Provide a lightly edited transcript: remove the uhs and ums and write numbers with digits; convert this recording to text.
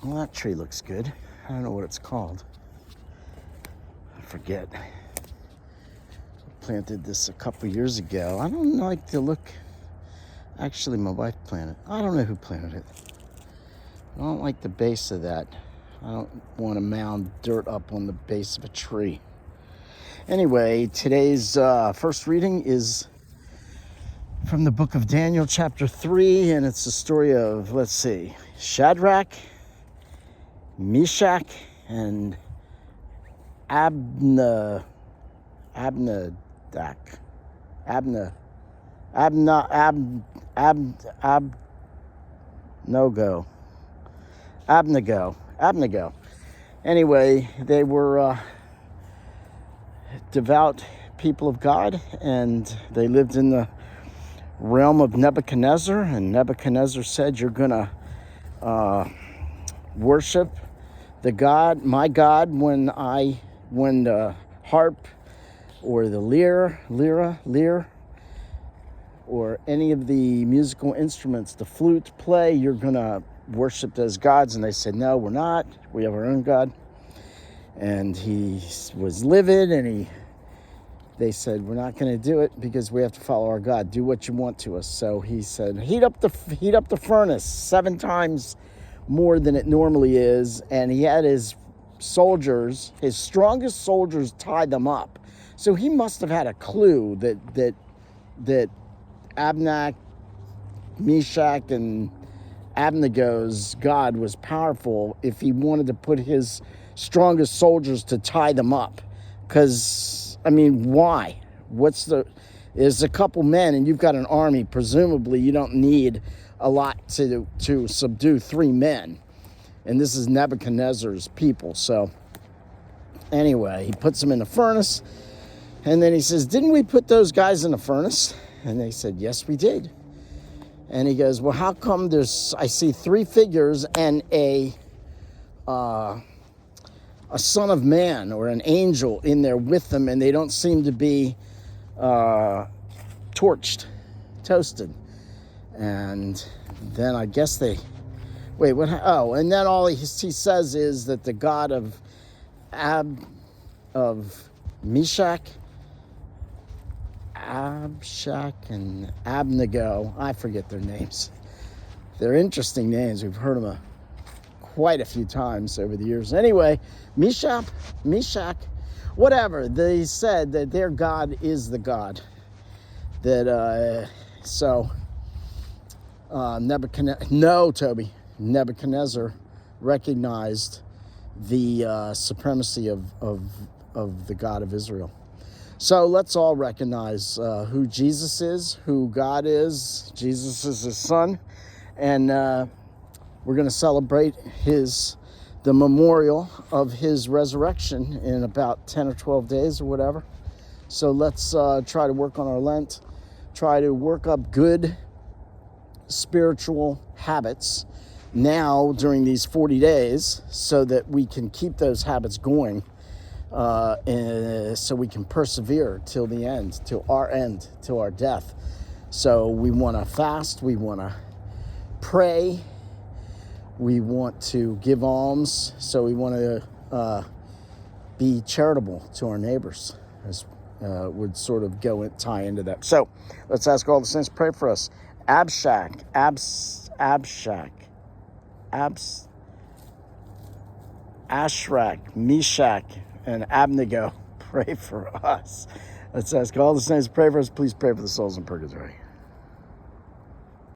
Well, that tree looks good. I don't know what it's called. I forget. I planted this a couple years ago. I don't like the look. Actually, my wife planted it. I don't know who planted it. I don't like the base of that. I don't want to mound dirt up on the base of a tree. Anyway, today's first reading is from the book of Daniel, chapter 3, and it's the story of, let's see, Shadrach, Meshach, and Abednego. Anyway, they were devout people of God, and they lived in the realm of Nebuchadnezzar, and Nebuchadnezzar said, you're gonna worship my God, when the harp or the lyre, or any of the musical instruments, the flute play, you're gonna worship those gods. And they said, no, we're not. We have our own God. And he was livid, and they said, we're not going to do it because we have to follow our God. Do what you want to us. So he said, heat up the furnace 7 times more than it normally is. And he had his soldiers, his strongest soldiers, tie them up. So he must have had a clue that Abnach, Meshach, and Abednego's God was powerful if he wanted to put his strongest soldiers to tie them up. Because, I mean, why? There's a couple men and you've got an army. Presumably you don't need a lot to subdue 3 men. And this is Nebuchadnezzar's people. So anyway, he puts them in the furnace. And then he says, didn't we put those guys in the furnace? And they said, yes, we did. And he goes, well, how come I see 3 figures and a son of man or an angel in there with them, and they don't seem to be toasted. And then I guess and then all he says is that the God of Meshach, Abshak, and Abednego, I forget their names. They're interesting names. We've heard them quite a few times over the years. Anyway, Meshach, whatever. They said that their God is the God. Nebuchadnezzar recognized the supremacy of the God of Israel. So let's all recognize who Jesus is, who God is. Jesus is his son. And we're going to celebrate the memorial of his resurrection in about 10 or 12 days or whatever. So let's try to work on our Lent, try to work up good spiritual habits now during these 40 days so that we can keep those habits going. And so we can persevere till the end, till our death. So we want to fast, we want to pray, we want to give alms, so we want to be charitable to our neighbors, as would sort of tie into that. So let's ask all the saints to pray for us. Abshak, Ashrach, Meshach, and Abednego, pray for us. Let's ask all the saints to pray for us. Please pray for the souls in purgatory.